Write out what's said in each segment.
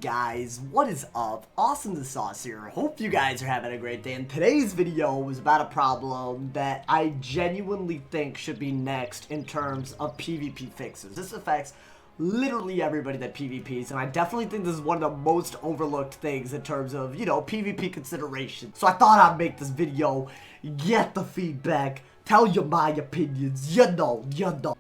guys, what is up? AwesomeTheSauce here. Hope you guys are having a great day, and today's video was about a problem that I genuinely think should be next in terms of PvP fixes. This affects literally everybody that PvPs, and I definitely think this is one of the most overlooked things in terms of, PvP consideration. So I thought I'd make this video, get the feedback, tell you my opinions, you know.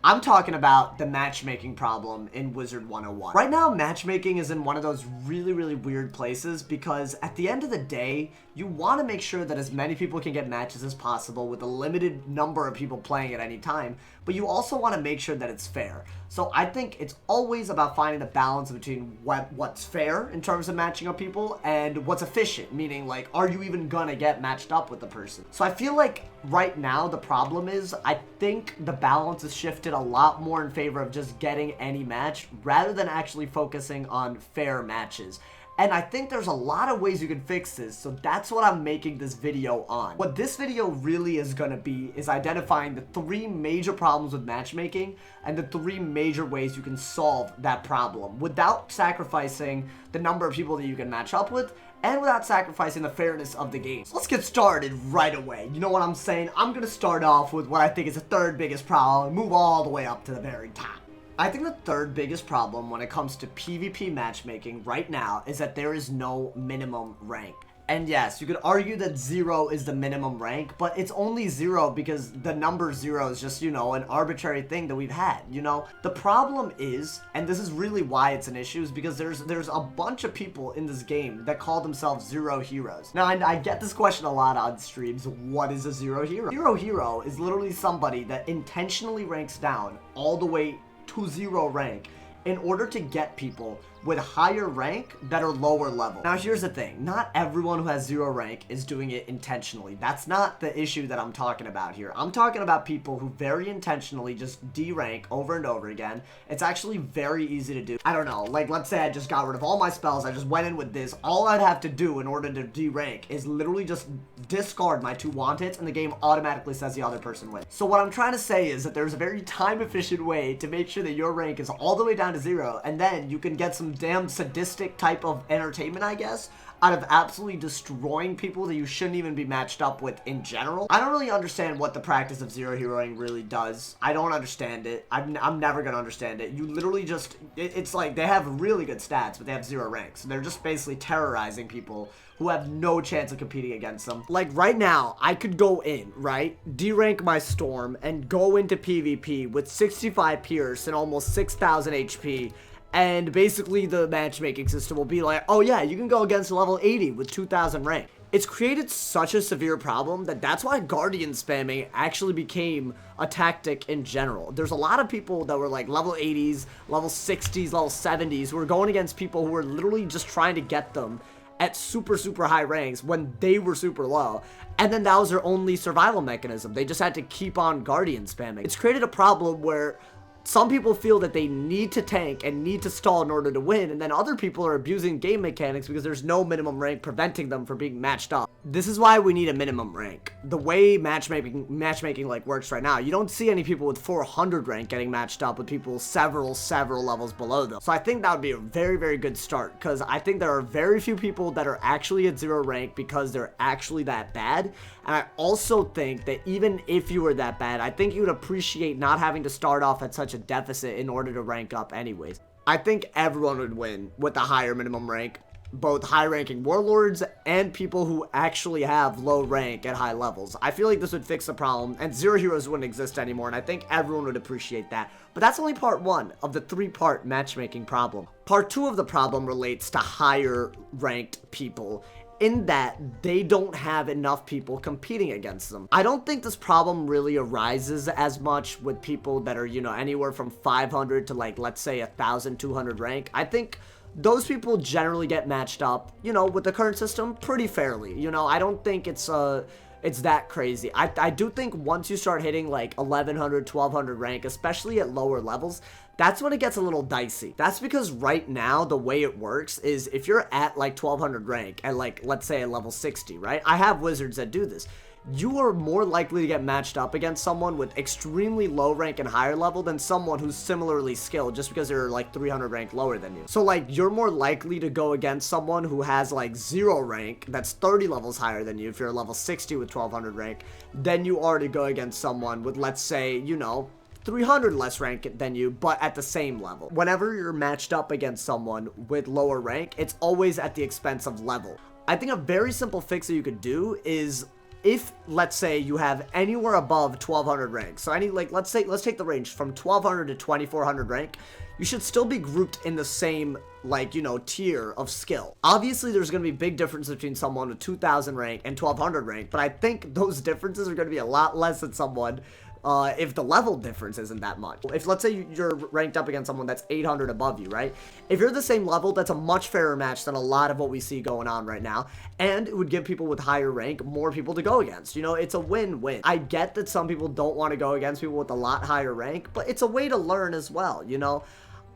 I'm talking about the matchmaking problem in Wizard101. Right now, matchmaking is in one of those really weird places because at the end of the day, you want to make sure that as many people can get matches as possible with a limited number of people playing at any time, but you also want to make sure that it's fair. So I think it's always about finding the balance between what's fair in terms of matching up people and what's efficient, meaning like, are you even gonna get matched up with the person? So I feel like right now the problem is I think the balance is shifted a lot more in favor of just getting any match rather than actually focusing on fair matches. And I think there's a lot of ways you can fix this, so that's what I'm making this video on. What this video really is going to be is identifying the 3 major problems with matchmaking and the 3 major ways you can solve that problem without sacrificing the number of people that you can match up with and without sacrificing the fairness of the game. So let's get started right away. You know what I'm saying? I'm going to start off with what I think is the 3rd biggest problem and move all the way up to the very top. I think the 3rd biggest problem when it comes to PvP matchmaking right now is that there is no minimum rank. And yes, you could argue that 0 is the minimum rank, but it's only 0 because the number 0 is just, an arbitrary thing that we've had, The problem is, and this is really why it's an issue, is because there's a bunch of people in this game that call themselves 0 heroes. Now, I get this question a lot on streams, what is a 0 hero? 0 hero is literally somebody that intentionally ranks down all the way to 0 rank in order to get people with higher rank that are lower level. Now here's the thing, not everyone who has 0 rank is doing it intentionally. That's not the issue that I'm talking about here. I'm talking about people who very intentionally just D-rank over and over again. It's actually very easy to do. I don't know, like let's say I just got rid of all my spells, I just went in with this. All I'd have to do in order to D-rank is literally just discard my 2 wand hits and the game automatically says the other person wins. So what I'm trying to say is that there's a very time efficient way to make sure that your rank is all the way down to 0, and then you can get some damn sadistic type of entertainment, I guess, out of absolutely destroying people that you shouldn't even be matched up with in general. I don't really understand what the practice of 0 heroing really does. I don't understand it. I'm never gonna understand it. You literally just, it's like they have really good stats, but they have 0 ranks. They're just basically terrorizing people who have no chance of competing against them. Like right now, I could go in, right? D-rank my Storm and go into PvP with 65 Pierce and almost 6,000 HP. And basically the matchmaking system will be like, oh yeah, you can go against level 80 with 2,000 rank. It's created such a severe problem that's why Guardian spamming actually became a tactic in general. There's a lot of people that were like level 80s, level 60s, level 70s who were going against people who were literally just trying to get them at super high ranks when they were super low. And then that was their only survival mechanism. They just had to keep on Guardian spamming. It's created a problem where some people feel that they need to tank and need to stall in order to win, and then other people are abusing game mechanics because there's no minimum rank preventing them from being matched up. This is why we need a minimum rank. The way matchmaking like works right now, you don't see any people with 400 rank getting matched up with people several levels below them. So I think that would be a very good start, because I think there are very few people that are actually at 0 rank because they're actually that bad. And I also think that even if you were that bad, I think you would appreciate not having to start off at such a deficit in order to rank up anyways. I think everyone would win with the higher minimum rank, both high-ranking warlords and people who actually have low rank at high levels. I feel like this would fix the problem, and 0 heroes wouldn't exist anymore, and I think everyone would appreciate that. But that's only part 1 of the 3-part matchmaking problem. Part 2 of the problem relates to higher ranked people, in that they don't have enough people competing against them. I don't think this problem really arises as much with people that are, anywhere from 500 to like, let's say 1,200 rank. I think those people generally get matched up, with the current system pretty fairly. I don't think it's that crazy. I do think once you start hitting like 1,100, 1,200 rank, especially at lower levels, that's when it gets a little dicey. That's because right now, the way it works is if you're at like 1,200 rank at like, let's say a level 60, right? I have wizards that do this. you are more likely to get matched up against someone with extremely low rank and higher level than someone who's similarly skilled just because they're like 300 rank lower than you. So like you're more likely to go against someone who has like 0 rank that's 30 levels higher than you if you're level 60 with 1200 rank than you are to go against someone with, let's say, you know, 300 less rank than you, but at the same level. Whenever you're matched up against someone with lower rank, it's always at the expense of level. I think a very simple fix that you could do is if, let's say, you have anywhere above 1200 rank, so any, like, let's take the range from 1200 to 2400 rank, you should still be grouped in the same, like, you know, tier of skill. Obviously, there's going to be big differences between someone with 2000 rank and 1200 rank, but I think those differences are going to be a lot less than someone if the level difference isn't that much. If, let's say, you're ranked up against someone that's 800 above you, right? If you're the same level, that's a much fairer match than a lot of what we see going on right now, and it would give people with higher rank more people to go against. You know, it's a win-win. I get that some people don't want to go against people with a lot higher rank, but it's a way to learn as well, you know?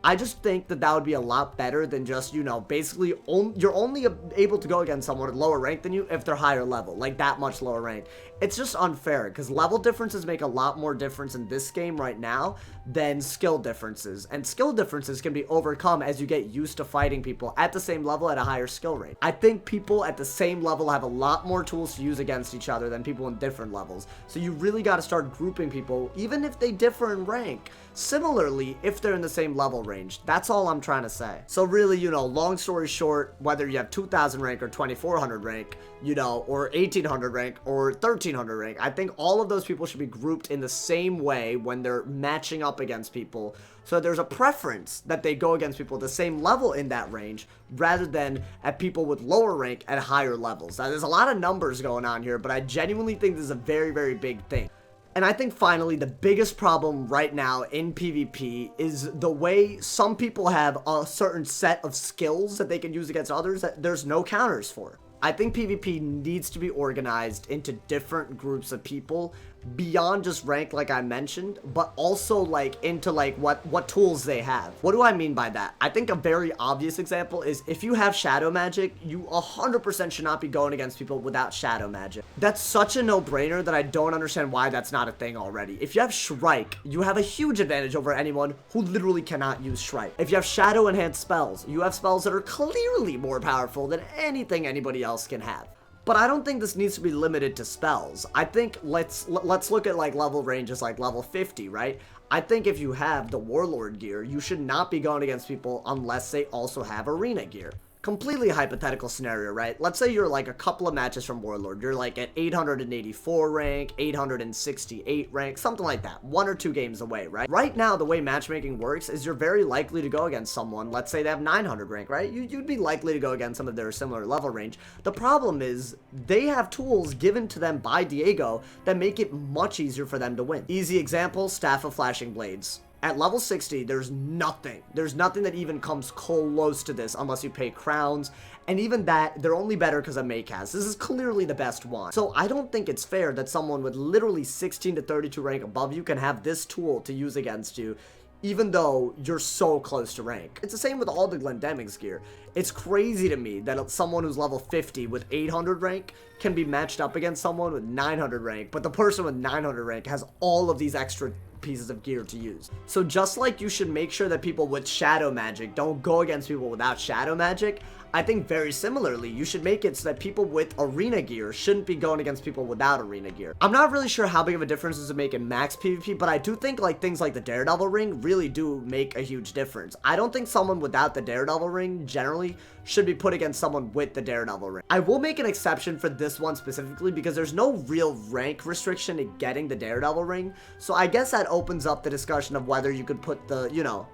I just think that that would be a lot better than just, you know, basically you're only able to go against someone with lower rank than you if they're higher level, like that much lower rank. It's just unfair because level differences make a lot more difference in this game right now than skill differences. And skill differences can be overcome as you get used to fighting people at the same level at a higher skill rate. I think people at the same level have a lot more tools to use against each other than people in different levels. So you really got to start grouping people, even if they differ in rank. Similarly, if they're in the same level range. That's all I'm trying to say. So really, you know, long story short, whether you have 2000 rank or 2400 rank, you know, or 1800 rank or 1300 rank, I think all of those people should be grouped in the same way when they're matching up against people. So there's a preference that they go against people at the same level in that range rather than at people with lower rank at higher levels. Now, there's a lot of numbers going on here, but I genuinely think this is a very, very big thing. And I think finally the biggest problem right now in PvP is the way some people have a certain set of skills that they can use against others that there's no counters for. I think PvP needs to be organized into different groups of people beyond just rank like I mentioned, but also like into like what tools they have. What do I mean by that? I think a very obvious example is if you have shadow magic, you 100% should not be going against people without shadow magic. That's such a no-brainer that I don't understand why that's not a thing already. If you have Shrike, you have a huge advantage over anyone who literally cannot use Shrike. If you have shadow enhanced spells, you have spells that are clearly more powerful than anything anybody else can have. But I don't think this needs to be limited to spells. I think let's look at like level ranges like level 50, right? I think if you have the Warlord gear, you should not be going against people unless they also have arena gear. Completely hypothetical scenario, right? Let's say you're like a couple of matches from Warlord. You're like at 884 rank, 868 rank, something like that. 1 or 2 games away, right? Right now, the way matchmaking works is you're very likely to go against someone. Let's say they have 900 rank, right? You'd be likely to go against some of their similar level range. The problem is they have tools given to them by Diego that make it much easier for them to win. Easy example, Staff of Flashing Blades. At level 60, there's nothing that even comes close to this unless you pay crowns, and even that, they're only better because of Maycast. This is clearly the best one. So I don't think it's fair that someone with literally 16 to 32 rank above you can have this tool to use against you, even though you're so close to rank. It's the same with all the Glendeming's gear. It's crazy to me that someone who's level 50 with 800 rank can be matched up against someone with 900 rank, but the person with 900 rank has all of these extra pieces of gear to use. So just like you should make sure that people with shadow magic don't go against people without shadow magic, I think very similarly, you should make it so that people with arena gear shouldn't be going against people without arena gear. I'm not really sure how big of a difference this would make in max PvP, but I do think like things like the Daredevil ring really do make a huge difference. I don't think someone without the Daredevil ring generally should be put against someone with the Daredevil ring. I will make an exception for this one specifically because there's no real rank restriction to getting the Daredevil ring, so I guess that opens up the discussion of whether you could put the, you know,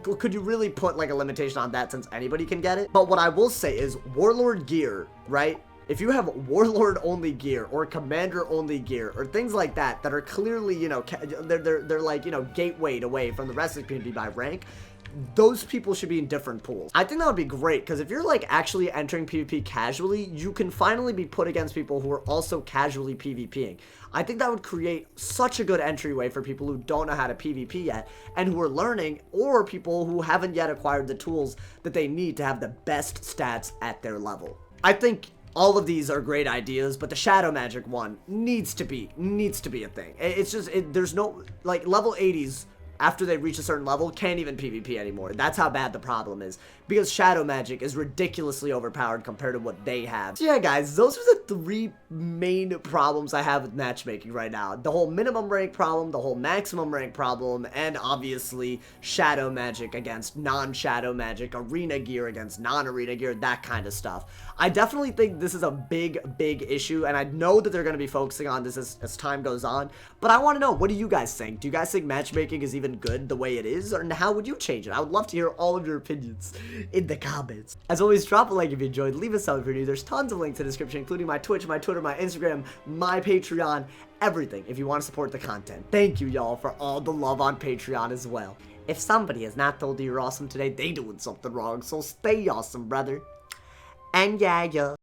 could you really put like a limitation on that since anybody can get it? But what I will say is Warlord gear, right? If you have Warlord only gear or Commander only gear or things like that that are clearly, you know, they're like, you know, gatewayed away from the rest of the community by rank, those people should be in different pools. I think that would be great because if you're like actually entering PvP casually, you can finally be put against people who are also casually PvPing. I think that would create such a good entryway for people who don't know how to PvP yet and who are learning, or people who haven't yet acquired the tools that they need to have the best stats at their level. I think all of these are great ideas, but the shadow magic one needs to be a thing. It's just, there's no, like, level 80s, after they reach a certain level, can't even PvP anymore. That's how bad the problem is. Because shadow magic is ridiculously overpowered compared to what they have. So yeah, guys, those are the 3 main problems I have with matchmaking right now. The whole minimum rank problem, the whole maximum rank problem, and obviously shadow magic against non-shadow magic, arena gear against non-arena gear, that kind of stuff. I definitely think this is a big issue, and I know that they're going to be focusing on this as time goes on, but I want to know, what do you guys think? Do you guys think matchmaking is even good the way it is, or how would you change it? I would love to hear all of your opinions in the comments. As always, drop a like if you enjoyed, leave a sub if you're new. There's tons of links in the description, including my Twitch, my Twitter, my Instagram, my Patreon, everything if you want to support the content. Thank you, y'all, for all the love on Patreon as well. If somebody has not told you you're awesome today, they doing something wrong, so stay awesome, brother. And yeah.